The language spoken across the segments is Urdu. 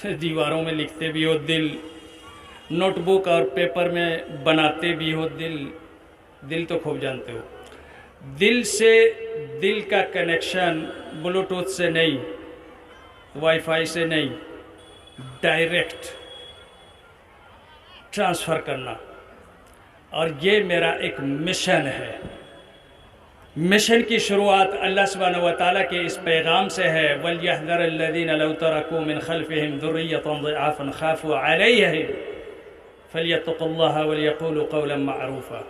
دیواروں میں لکھتے بھی ہو دل، نوٹ بک اور پیپر میں بناتے بھی ہو دل، دل تو خوب جانتے ہو، دل سے دل کا کنیکشن بلوٹوتھ سے نہیں، وائی فائی سے نہیں، ڈائریکٹ ٹرانسفر کرنا، اور یہ میرا ایک مشن ہے۔ مشن کی شروعات اللہ سبحانہ و تعالیٰ کے اس پیغام سے ہے، وَلْيَحْذَرَ الَّذِينَ لَوْ تَرَكُوا مِنْ خَلْفِهِمْ ذُرِّيَّةً ضِعَافًا خَافُوا عَلَيْهِمْ فَلْيَتَّقُوا اللَّهَ وَلْيَقُولُوا قَوْلًا مَعْرُوفًا۔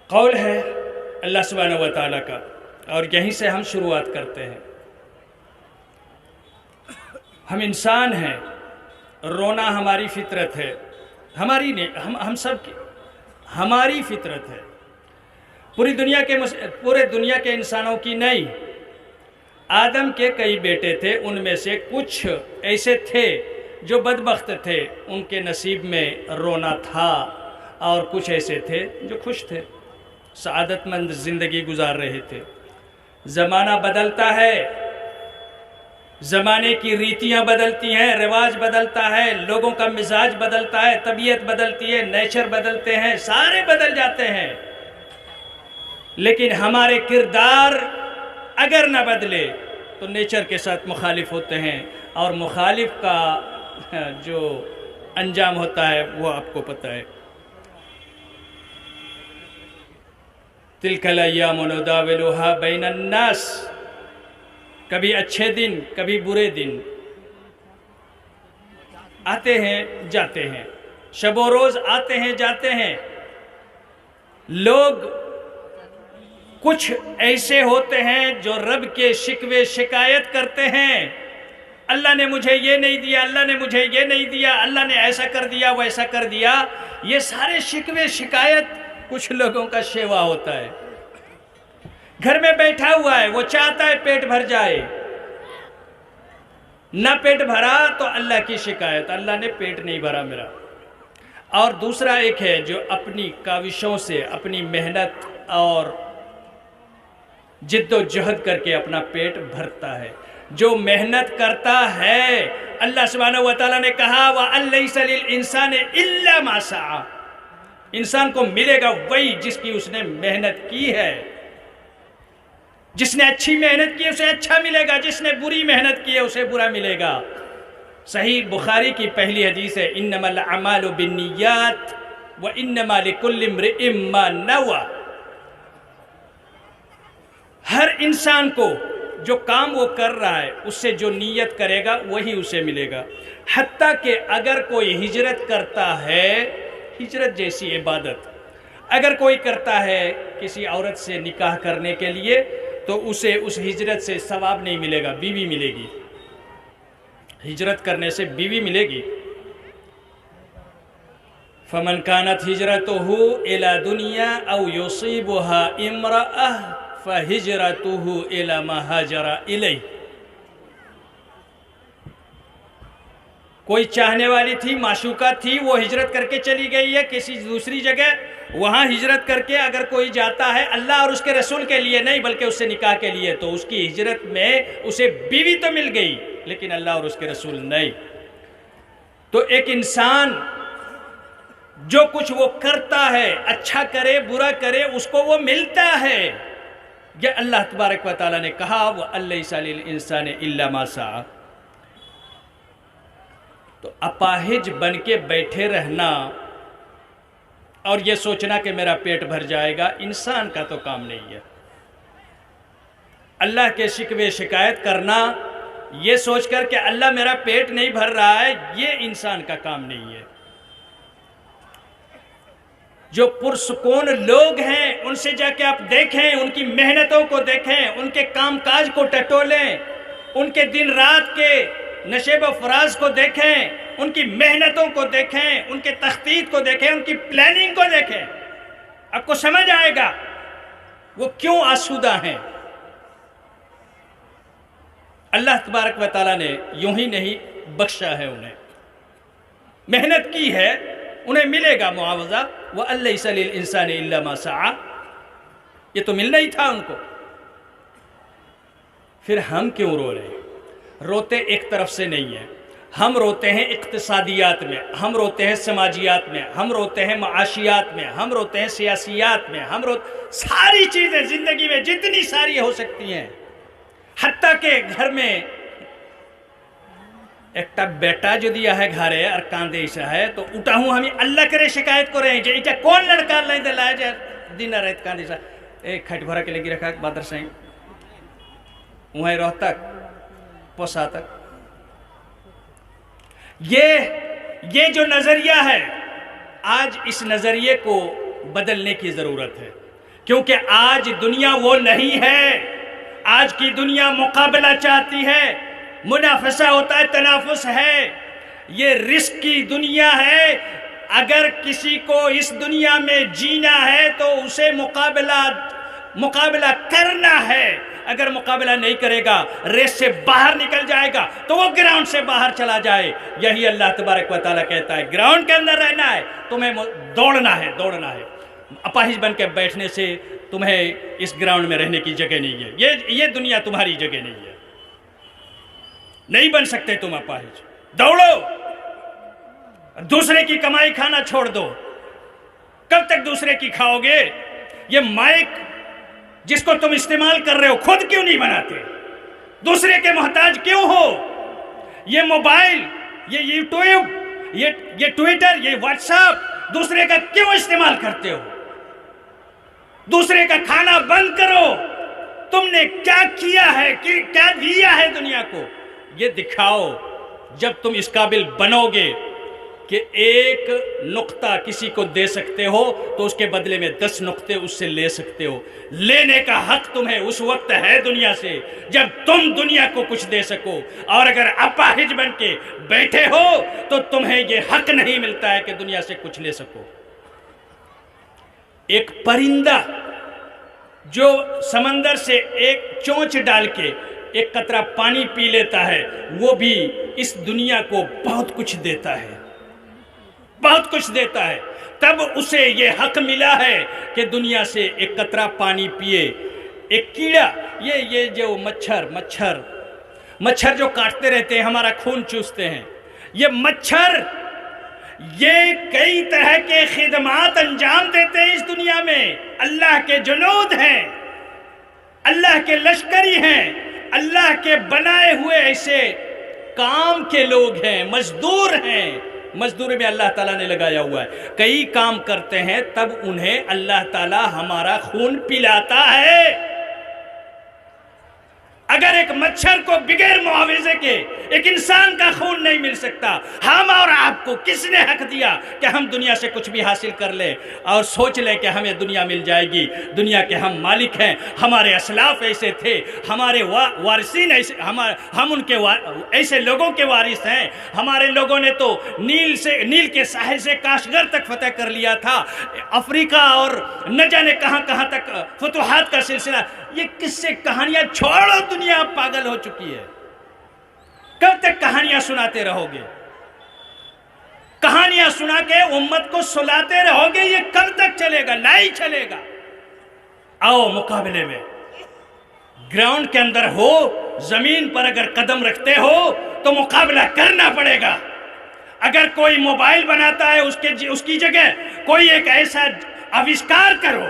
قول ہے اللہ سبحانہ و تعالیٰ کا، اور یہیں سے ہم شروعات کرتے ہیں۔ ہم انسان ہیں، رونا ہماری فطرت ہے، ہماری نہیں، ہم سب کی ہماری فطرت ہے، پورے دنیا کے انسانوں کی نہیں۔ آدم کے کئی بیٹے تھے، ان میں سے کچھ ایسے تھے جو بدبخت تھے، ان کے نصیب میں رونا تھا، اور کچھ ایسے تھے جو خوش تھے، سعادت مند زندگی گزار رہے تھے۔ زمانہ بدلتا ہے، زمانے کی ریتیاں بدلتی ہیں، رواج بدلتا ہے، لوگوں کا مزاج بدلتا ہے، طبیعت بدلتی ہے، نیچر بدلتے ہیں، سارے بدل جاتے ہیں، لیکن ہمارے کردار اگر نہ بدلے تو نیچر کے ساتھ مخالف ہوتے ہیں، اور مخالف کا جو انجام ہوتا ہے وہ آپ کو پتہ ہے۔ تِلْكَ الْأَيَّامُ نُدَاوِلُهَا بَيْنَ النَّاسِ، کبھی اچھے دن کبھی برے دن آتے ہیں جاتے ہیں، شب و روز آتے ہیں جاتے ہیں۔ لوگ کچھ ایسے ہوتے ہیں جو رب کے شکوے شکایت کرتے ہیں، اللہ نے مجھے یہ نہیں دیا، اللہ نے مجھے یہ نہیں دیا، اللہ نے ایسا کر دیا ویسا کر دیا۔ یہ سارے شکوے شکایت کچھ لوگوں کا شیوا ہوتا ہے۔ گھر میں بیٹھا ہوا ہے، وہ چاہتا ہے پیٹ بھر جائے، نہ پیٹ بھرا تو اللہ کی شکایت، اللہ نے پیٹ نہیں بھرا میرا۔ اور دوسرا ایک ہے جو اپنی کاوشوں سے، اپنی محنت اور جد و جہد کر کے اپنا پیٹ بھرتا ہے۔ جو محنت کرتا ہے، اللہ سبحانہ و تعالیٰ نے کہا وَأَن لَيْسَ لِلْإِنسَانِ إِلَّا مَا سَعَى، انسان کو ملے گا وہی جس کی اس نے محنت کی ہے۔ جس نے اچھی محنت کی اسے اچھا ملے گا، جس نے بری محنت کی ہے اسے برا ملے گا۔ صحیح بخاری کی پہلی حدیث ہے انما الاعمال بالنیات وانما لکل امرئ ما نوى۔ ہر انسان کو جو کام وہ کر رہا ہے اس سے جو نیت کرے گا وہی اسے ملے گا۔ حتیٰ کہ اگر کوئی ہجرت کرتا ہے، ہجرت جیسی عبادت اگر کوئی کرتا ہے کسی عورت سے نکاح کرنے کے لیے، تو اسے اس ہجرت سے ثواب نہیں ملے گا، بیوی ملے گی۔ ہجرت کرنے سے بیوی ملے گی۔ فَمَنْ كَانَتْ هِجْرَتُهُ إِلَى دُنْيَا أَوْ يُصِيبُهَا امْرَأَةٌ فَهِجْرَتُهُ إِلَى مَا هَاجَرَ إِلَيْهِ۔ کوئی چاہنے والی تھی، معشوقہ تھی، وہ ہجرت کر کے چلی گئی ہے کسی دوسری جگہ، وہاں ہجرت کر کے اگر کوئی جاتا ہے اللہ اور اس کے رسول کے لیے نہیں بلکہ اس سے نکاح کے لیے، تو اس کی ہجرت میں اسے بیوی تو مل گئی لیکن اللہ اور اس کے رسول نہیں۔ تو ایک انسان جو کچھ وہ کرتا ہے، اچھا کرے برا کرے، اس کو وہ ملتا ہے۔ یہ اللہ تبارک و تعالیٰ نے کہا وَأَن لَيْسَ لِلْإِنسَانِ إِلَّا مَا سَعَى۔ تو اپاہج بن کے بیٹھے رہنا اور یہ سوچنا کہ میرا پیٹ بھر جائے گا، انسان کا تو کام نہیں ہے۔ اللہ کے شکوے شکایت کرنا یہ سوچ کر کہ اللہ میرا پیٹ نہیں بھر رہا ہے، یہ انسان کا کام نہیں ہے۔ جو پرسکون لوگ ہیں ان سے جا کے آپ دیکھیں، ان کی محنتوں کو دیکھیں، ان کے کام کاج کو ٹٹولیں، ان کے دن رات کے نشیب و فراز کو دیکھیں، ان کی محنتوں کو دیکھیں، ان کے تخطیط کو دیکھیں، ان کی پلاننگ کو دیکھیں، آپ کو سمجھ آئے گا وہ کیوں آسودہ ہیں۔ اللہ تبارک و تعالیٰ نے یوں ہی نہیں بخشا ہے، انہیں محنت کی ہے، انہیں ملے گا معاوضہ۔ وَأَن لَيْسَ لِلْإِنسَانِ إِلَّا مَا سَعَى، یہ تو ملنا ہی تھا ان کو، پھر ہم کیوں رو رہے ہیں؟ روتے ایک طرف سے نہیں ہیں، ہم روتے ہیں اقتصادیات میں، ہم روتے ہیں سماجیات میں، ہم روتے ہیں معاشیات میں، ہم روتے ہیں سیاسیات میں، ساری چیزیں زندگی میں جتنی ساری ہو سکتی ہیں، حتیٰ کہ گھر میں ایک بیٹا جو دیا ہے گھرے اور کاندے ایسا ہے تو اٹھا ہوں ہمیں اللہ کرے شکایت کو رہے ہیں کہ کون لڑکا نہیں دلائے جائے دن رہت کاندے ایسا ایک کھٹ بھرا کے لگی رکھا بادر سائیں وہیں روح تک پوسا تک یہ جو نظریہ ہے آج اس نظریے کو بدلنے کی ضرورت ہے، کیونکہ آج دنیا وہ نہیں ہے، آج کی دنیا مقابلہ چاہتی ہے، منافسہ ہوتا ہے، تنافس ہے، یہ رزق کی دنیا ہے، اگر کسی کو اس دنیا میں جینا ہے تو اسے مقابلہ کرنا ہے، اگر مقابلہ نہیں کرے گا ریس سے باہر نکل جائے گا تو وہ گراؤنڈ سے باہر چلا جائے، یہی اللہ تبارک و تعالیٰ کہتا ہے گراؤنڈ کے اندر رہنا ہے، تمہیں دوڑنا ہے، اپاہج بن کے بیٹھنے سے تمہیں اس گراؤنڈ میں رہنے کی جگہ نہیں ہے، یہ دنیا تمہاری جگہ نہیں ہے، نہیں بن سکتے تم اپاہج، دوڑو، دوسرے کی کمائی کھانا چھوڑ دو، کب تک دوسرے کی کھاؤ گے؟ یہ مائک جس کو تم استعمال کر رہے ہو خود کیوں نہیں بناتے؟ دوسرے کے محتاج کیوں ہو؟ یہ موبائل، یہ یوٹیوب، یہ ٹویٹر، یہ واٹس ایپ دوسرے کا کیوں استعمال کرتے ہو؟ دوسرے کا کھانا بند کرو، تم نے کیا کیا ہے، کیا دیا ہے دنیا کو، یہ دکھاؤ۔ جب تم اس قابل بنو گے کہ ایک نقطہ کسی کو دے سکتے ہو تو اس کے بدلے میں 10 نقطے اس سے لے سکتے ہو، لینے کا حق تمہیں اس وقت ہے دنیا سے جب تم دنیا کو کچھ دے سکو، اور اگر اپاہج بن کے بیٹھے ہو تو تمہیں یہ حق نہیں ملتا ہے کہ دنیا سے کچھ لے سکو۔ ایک پرندہ جو سمندر سے ایک چونچ ڈال کے ایک قطرہ پانی پی لیتا ہے، وہ بھی اس دنیا کو بہت کچھ دیتا ہے، بہت کچھ دیتا ہے، تب اسے یہ حق ملا ہے کہ دنیا سے ایک قطرہ پانی پیے۔ ایک کیڑا، یہ جو مچھر جو کاٹتے رہتے ہیں، ہمارا خون چوستے ہیں، یہ مچھر یہ کئی طرح کے خدمات انجام دیتے ہیں اس دنیا میں، اللہ کے جنود ہیں، اللہ کے لشکری ہیں، اللہ کے بنائے ہوئے ایسے کام کے لوگ ہیں، مزدور ہیں، مزدور میں اللہ تعالیٰ نے لگایا ہوا ہے، کئی کام کرتے ہیں تب انہیں اللہ تعالیٰ ہمارا خون پلاتا ہے۔ اگر ایک مچھر کو بغیر معاوضے کے ایک انسان کا خون نہیں مل سکتا، ہم اور آپ کو کس نے حق دیا کہ ہم دنیا سے کچھ بھی حاصل کر لیں اور سوچ لیں کہ ہمیں دنیا مل جائے گی؟ دنیا کے ہم مالک ہیں، ہمارے اسلاف ایسے تھے، ہمارے وارثین ایسے، ہم ان کے ایسے لوگوں کے وارث ہیں۔ ہمارے لوگوں نے تو نیل کے ساحل سے کاشغر تک فتح کر لیا تھا، افریقہ اور نہ جانے کہاں کہاں تک فتوحات کا سلسلہ۔ یہ کس سے کہانیاں چھوڑو، دنیا اب پاگل ہو چکی ہے، کب تک کہانیاں سناتے رہو گے؟ کہانیاں سنا کے امت کو سلاتے رہو گے، یہ کب تک چلے گا؟ نہیں چلے گا۔ آؤ مقابلے میں، گراؤنڈ کے اندر ہو، زمین پر اگر قدم رکھتے ہو تو مقابلہ کرنا پڑے گا۔ اگر کوئی موبائل بناتا ہے اس کی جگہ کوئی ایک ایسا آوشکار کرو،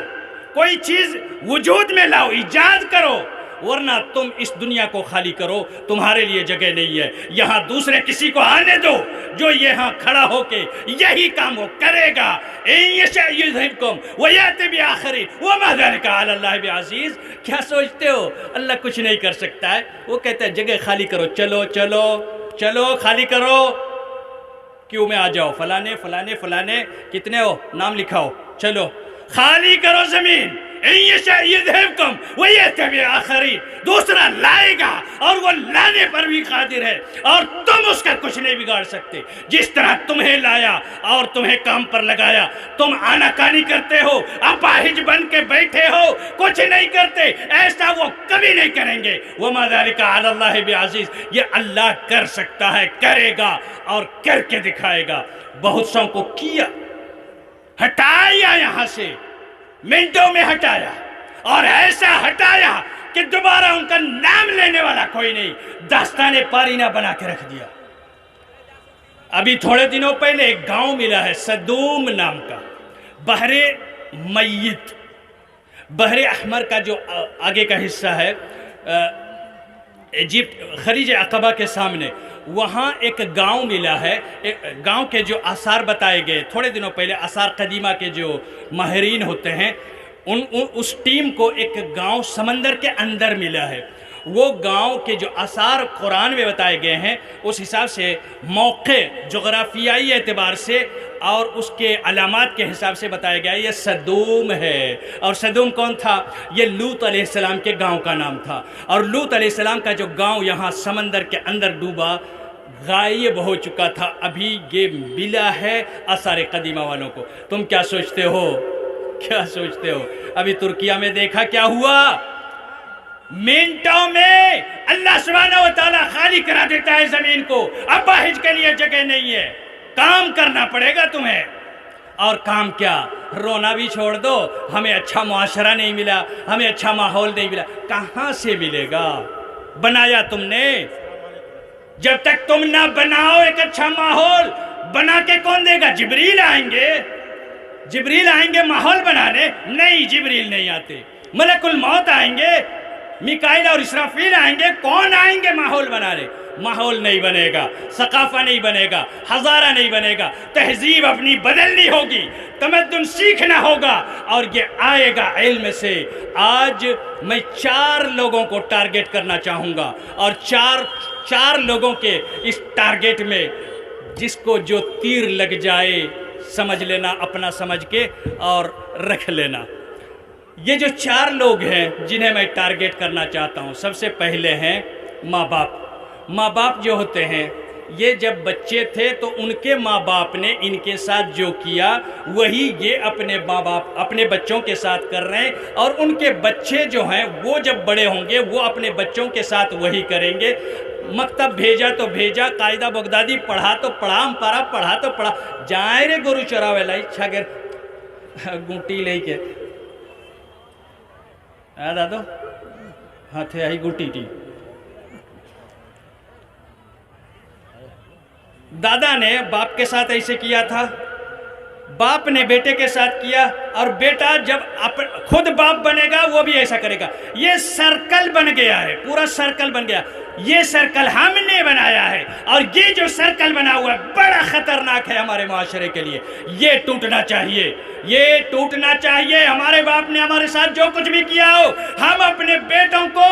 کوئی چیز وجود میں لاؤ، ایجاد کرو، ورنہ تم اس دنیا کو خالی کرو، تمہارے لیے جگہ نہیں ہے یہاں۔ دوسرے کسی کو آنے دو جو یہاں کھڑا ہو کے یہی کام وہ کرے گا۔ وَمَا ذَلِكَ عَلَى اللَّهِ بِعَزِيزٍ۔ کیا سوچتے ہو اللہ کچھ نہیں کر سکتا ہے؟ وہ کہتا ہے جگہ خالی کرو، چلو چلو چلو خالی کرو، کیوں میں آ جاؤ، فلانے فلانے فلانے کتنے ہو، نام لکھاؤ، چلو خالی کرو زمین۔ دوسرا لائے گا اور وہ لانے پر بھی قادر ہے، اور تم اس کا کچھ نہیں بگاڑ سکتے۔ جس طرح تمہیں لایا اور تمہیں کام پر لگایا، تم آناکانی کرتے ہو، اپاہج بن کے بیٹھے ہو، کچھ نہیں کرتے، ایسا وہ کبھی نہیں کریں گے۔ وَمَا ذَلِكَ عَلَى اللَّهِ بِعَزِيزٍ۔ یہ اللہ کر سکتا ہے، کرے گا اور کر کے دکھائے گا۔ بہت سو کو کیا، ہٹایا، یہاں سے منٹوں میں ہٹایا، اور ایسا ہٹایا کہ دوبارہ ان کا نام لینے والا کوئی نہیں، داستان پارینہ بنا کے رکھ دیا۔ ابھی تھوڑے دنوں پہلے ایک گاؤں ملا ہے سدوم نام کا، بحر میت، بحر احمر کا جو آگے کا حصہ ہے، ایجپٹ خلیج عقبہ کے سامنے، وہاں ایک گاؤں ملا ہے۔ گاؤں کے جو آثار بتائے گئے تھوڑے دنوں پہلے، آثار قدیمہ کے جو ماہرین ہوتے ہیں، اس ٹیم کو ایک گاؤں سمندر کے اندر ملا ہے۔ وہ گاؤں کے جو آثار قرآن میں بتائے گئے ہیں، اس حساب سے موقع جغرافیائی اعتبار سے اور اس کے علامات کے حساب سے بتایا گیا ہے یہ سدوم ہے۔ اور سدوم کون تھا؟ یہ لوط علیہ السلام کے گاؤں کا نام تھا۔ اور لوط علیہ السلام کا جو گاؤں یہاں سمندر کے اندر ڈوبا، غائب ہو چکا تھا، ابھی یہ ملا ہے آثار قدیمہ والوں کو۔ تم کیا سوچتے ہو؟ کیا سوچتے ہو؟ ابھی ترکیہ میں دیکھا کیا ہوا؟ منٹوں میں اللہ سبحانہ و تعالیٰ خالی کرا دیتا ہے زمین کو۔ اب باہج کے لیے جگہ نہیں ہے، کام کرنا پڑے گا تمہیں۔ اور کام کیا؟ رونا بھی چھوڑ دو، ہمیں اچھا معاشرہ نہیں ملا، ہمیں اچھا ماحول نہیں ملا۔ کہاں سے ملے گا؟ بنایا تم نے۔ جب تک تم نہ بناؤ ایک اچھا ماحول، بنا کے کون دے گا؟ جبریل آئیں گے، جبریل آئیں گے ماحول بنانے؟ نہیں، جبریل نہیں آتے۔ ملک الموت آئیں گے، میکائیل اور اسرافیل آئیں گے، کون آئیں گے ماحول بنانے؟ ماحول نہیں بنے گا، ثقافت نہیں بنے گا، ہزارہ نہیں بنے گا، تہذیب اپنی بدلنی ہوگی، تمدن سیکھنا ہوگا، اور یہ آئے گا علم سے۔ آج میں 4 لوگوں کو ٹارگٹ کرنا چاہوں گا، اور چار لوگوں کے اس ٹارگٹ میں جس کو جو تیر لگ جائے سمجھ لینا، اپنا سمجھ کے اور رکھ لینا۔ یہ جو 4 لوگ ہیں جنہیں میں ٹارگٹ کرنا چاہتا ہوں، سب سے پہلے ہیں ماں باپ۔ ماں باپ جو ہوتے ہیں، یہ جب بچے تھے تو ان کے ماں باپ نے ان کے ساتھ جو کیا وہی یہ اپنے ماں باپ اپنے بچوں کے ساتھ کر رہے ہیں، اور ان کے بچے جو ہیں وہ جب بڑے ہوں گے وہ اپنے بچوں کے ساتھ وہی کریں گے۔ مکتب بھیجا تو بھیجا، قاعدہ بغدادی پڑھا تو پڑھا، امپارا پڑھا تو پڑھا، جائیں رے گرو چراوے لائی چھاگر گونٹی لے کے دادو ہاتھے آئی گونٹی ٹی۔ دادا نے باپ کے ساتھ ایسے کیا تھا، باپ نے بیٹے کے ساتھ کیا، اور بیٹا جب خود باپ بنے گا وہ بھی ایسا کرے گا۔ یہ سرکل بن گیا ہے، پورا سرکل بن گیا۔ یہ سرکل ہم نے بنایا ہے، اور یہ جو سرکل بنا ہوا ہے بڑا خطرناک ہے ہمارے معاشرے کے لیے۔ یہ ٹوٹنا چاہیے، یہ ٹوٹنا چاہیے۔ ہمارے باپ نے ہمارے ساتھ جو کچھ بھی کیا ہو، ہم اپنے بیٹوں کو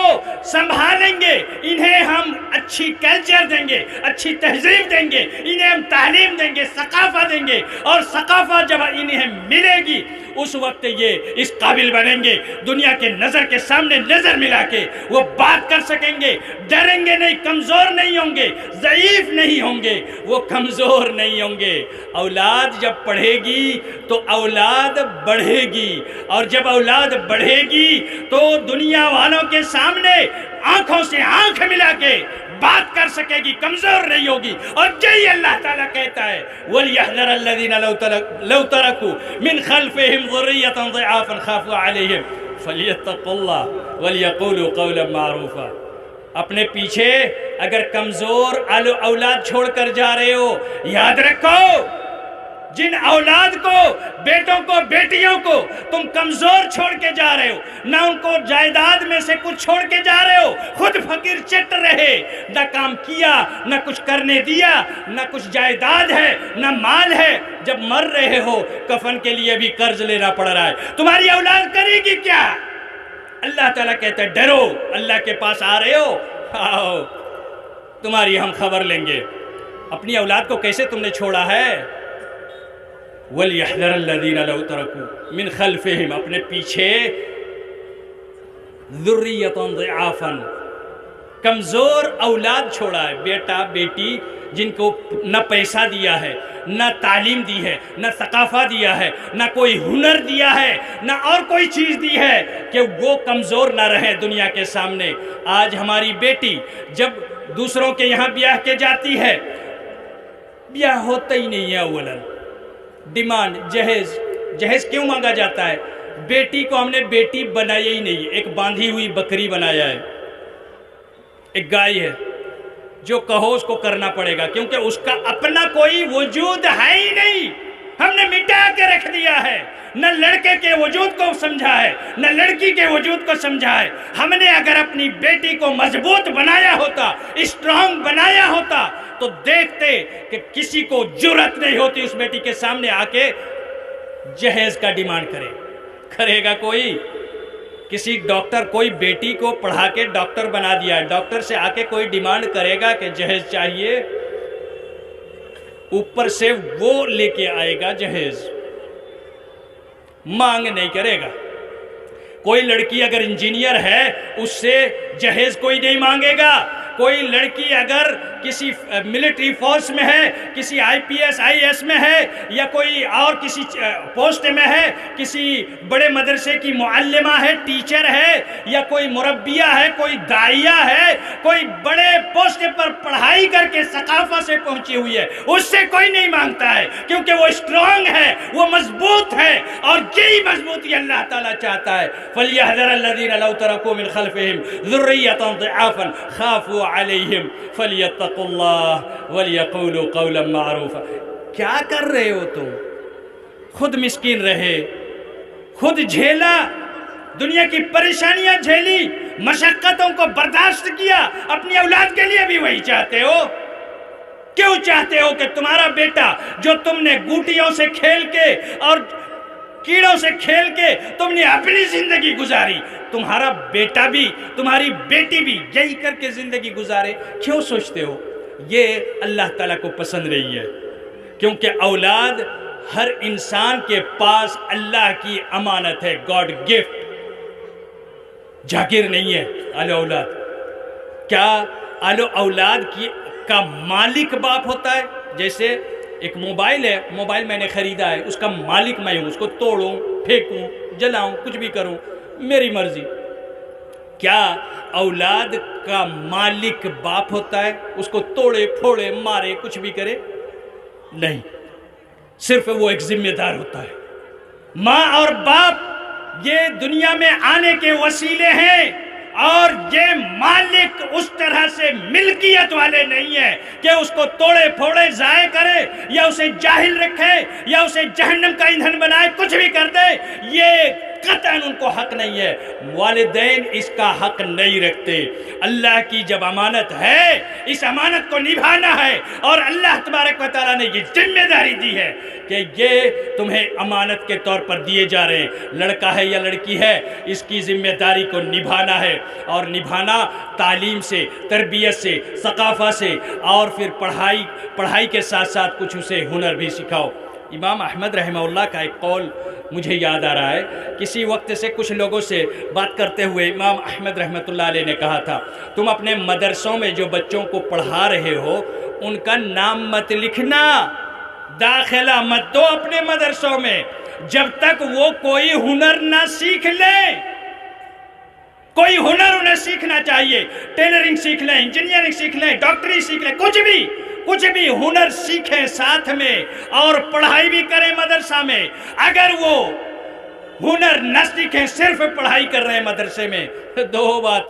سنبھالیں گے، انہیں ہم اچھی کلچر دیں گے، اچھی تہذیب دیں گے، انہیں ہم تعلیم دیں گے، ثقافت دیں گے، اور ثقافت جب انہیں ملے گی اس وقت یہ اس قابل بنیں گے دنیا کے نظر کے سامنے نظر ملا کے وہ بات کر سکیں گے، ڈریں گے نہیں، کمزور نہیں ہوں گے، ضعیف نہیں ہوں گے، وہ کمزور نہیں ہوں گے۔ اولاد جب پڑھے گی تو اولاد بڑھے گی، اور جب اولاد بڑھے گی تو دنیا والوں کے سامنے آنکھوں سے آنکھ ملا کے بات کر سکے گی، کمزور نہیں ہوگی۔ اور یہی اللہ تعالیٰ کہتا ہے وَلْيَحْذَرَ الَّذِينَ لَوْ تَرَكُوا مِنْ خَلْفِهِمْ ذُرِّيَّةً ضِعَافًا خَافُوا عَلَيْهِمْ فَلْيَتَّقُوا اللَّهَ وَلْيَقُولُوا قَوْلًا مَّعْرُوفًا۔ اپنے پیچھے اگر کمزور اولاد چھوڑ کر جا رہے ہو، یاد رکھو جن اولاد کو، بیٹوں کو، بیٹیوں کو تم کمزور چھوڑ کے جا رہے ہو، نہ ان کو جائیداد میں سے کچھ چھوڑ کے جا رہے ہو، خود فقیر چٹ رہے، نہ کام کیا، نہ کچھ کرنے دیا، نہ کچھ جائیداد ہے، نہ مال ہے، جب مر رہے ہو کفن کے لیے بھی قرض لینا پڑ رہا ہے، تمہاری اولاد کرے گی کیا؟ اللہ تعالیٰ کہتا ہے ڈرو، اللہ کے پاس آ رہے ہو، آؤ تمہاری ہم خبر لیں گے۔ اپنی اولاد کو کیسے تم نے چھوڑا ہے؟ وَلْيَحْذَرَ الَّذِينَ لَوْ تَرَكُوا مِنْ خَلْفِهِمْ، اپنے پیچھے ذُرِّيَّةً ضِعَافًا، کمزور اولاد چھوڑا ہے، بیٹا بیٹی جن کو نہ پیسہ دیا ہے، نہ تعلیم دی ہے، نہ ثقافت دیا ہے، نہ کوئی ہنر دیا ہے، نہ اور کوئی چیز دی ہے کہ وہ کمزور نہ رہے دنیا کے سامنے۔ آج ہماری بیٹی جب دوسروں کے یہاں بیاہ کے جاتی ہے، بیاہ ہوتا ہی نہیں ہے، اولاً ڈیمانڈ جہیز کیوں مانگا جاتا ہے؟ بیٹی کو ہم نے بیٹی بنایا ہی نہیں، ایک باندھی ہوئی بکری بنایا ہے، ایک گائے ہے، جو کہو اس کو کرنا پڑے گا، کیونکہ اس کا اپنا کوئی وجود ہے ہی نہیں، ہم نے مٹا کے رکھ دیا ہے۔ نہ لڑکے کے وجود کو سمجھا ہے، نہ لڑکی کے وجود کو سمجھا ہے۔ ہم نے اگر اپنی بیٹی کو مضبوط بنایا ہوتا، اسٹرانگ بنایا ہوتا، تو دیکھتے کہ کسی کو جرأت نہیں ہوتی اس بیٹی کے سامنے آ کے جہیز کا ڈیمانڈ کرے گا کوئی؟ کسی ڈاکٹر کوئی بیٹی کو پڑھا کے ڈاکٹر بنا دیا ہے، ڈاکٹر سے آ کے کوئی ڈیمانڈ کرے گا کہ جہیز چاہیے؟ اوپر سے وہ لے کے آئے گا جہیز، مانگ نہیں کرے گا۔ کوئی لڑکی اگر انجینئر ہے اس سے جہیز کوئی نہیں مانگے گا۔ کوئی لڑکی اگر کسی ملٹری فورس میں ہے، کسی آئی پی ایس آئی ایس میں ہے، یا کوئی اور کسی پوسٹ میں ہے، کسی بڑے مدرسے کی معلمہ ہے، ٹیچر ہے، یا کوئی مربیہ ہے، کوئی داعیہ ہے، کوئی بڑے پوسٹ پر پڑھائی کر کے ثقافت سے پہنچی ہوئی ہے، اس سے کوئی نہیں مانگتا ہے، کیونکہ وہ اسٹرانگ ہے، وہ مضبوط ہے، اور یہی مضبوطی اللہ تعالیٰ چاہتا ہے۔ فَلْيَحْذَرَ الَّذِينَ لَوْ تَرَكُوا مِنْ خَلْفِهِمْ ذُرِّيَّةً ضِعَافًا خَافُوا عَلَيْهِمْ فَلْيَتَّقُوا اللَّهَ وَلْيَقُولُوا قَوْلًا مَعْرُوفًا۔ کیا کر رہے ہو تم؟ خود مسکین رہے، خود جھیلا، دنیا کی پریشانیاں جھیلی، مشقتوں کو برداشت کیا، اپنی اولاد کے لیے بھی وہی چاہتے ہو؟ کیوں چاہتے ہو کہ تمہارا بیٹا جو تم نے گوٹیوں سے کھیل کے اور کیڑوں سے کھیل کے تم نے اپنی زندگی گزاری، تمہارا بیٹا بھی تمہاری بیٹی بھی یہی کر کے زندگی گزارے؟ کیوں سوچتے ہو؟ یہ اللہ تعالیٰ کو پسند نہیں ہے، کیونکہ اولاد ہر انسان کے پاس اللہ کی امانت ہے، گاڈ گفٹ، جاگیر نہیں ہے آل اولاد۔ کیا آل اولاد کا مالک باپ ہوتا ہے؟ جیسے ایک موبائل ہے، موبائل میں نے خریدا ہے، اس کا مالک میں ہوں، اس کو توڑوں، پھینکوں، جلاؤں، کچھ بھی کروں، میری مرضی۔ کیا اولاد کا مالک باپ ہوتا ہے؟ اس کو توڑے پھوڑے مارے کچھ بھی کرے؟ نہیں، صرف وہ ایک ذمہ دار ہوتا ہے۔ ماں اور باپ یہ دنیا میں آنے کے وسیلے ہیں، اور یہ مالک اس طرح سے ملکیت والے نہیں ہیں کہ اس کو توڑے پھوڑے ضائع کرے، یا اسے جاہل رکھے، یا اسے جہنم کا ایندھن بنائے، کچھ بھی کر دے۔ یہ قطعاً ان کو حق نہیں ہے، والدین اس کا حق نہیں رکھتے۔ اللہ کی جب امانت ہے، اس امانت کو نبھانا ہے، اور اللہ تبارک و تعالیٰ نے یہ ذمہ داری دی ہے کہ یہ تمہیں امانت کے طور پر دیے جا رہے ہیں۔ لڑکا ہے یا لڑکی ہے، اس کی ذمہ داری کو نبھانا ہے، اور نبھانا تعلیم سے، تربیت سے، ثقافت سے، اور پھر پڑھائی کے ساتھ ساتھ کچھ اسے ہنر بھی سکھاؤ۔ امام احمد رحمہ اللہ کا ایک قول مجھے یاد آ رہا ہے، کسی وقت سے کچھ لوگوں سے بات کرتے ہوئے امام احمد رحمۃ اللہ علیہ نے کہا تھا، تم اپنے مدرسوں میں جو بچوں کو پڑھا رہے ہو ان کا نام مت لکھنا، داخلہ مت دو اپنے مدرسوں میں جب تک وہ کوئی ہنر نہ سیکھ لیں۔ کوئی ہنر انہیں سیکھنا چاہیے، ٹیلرنگ سیکھ لیں، انجینئرنگ سیکھ لیں، ڈاکٹری سیکھ لیں، کچھ بھی ہنر سیکھیں ساتھ میں، اور پڑھائی بھی کریں مدرسہ میں۔ اگر وہ ہنر نہ سیکھیں، صرف پڑھائی کر رہے ہیں مدرسے میں، دو باتیں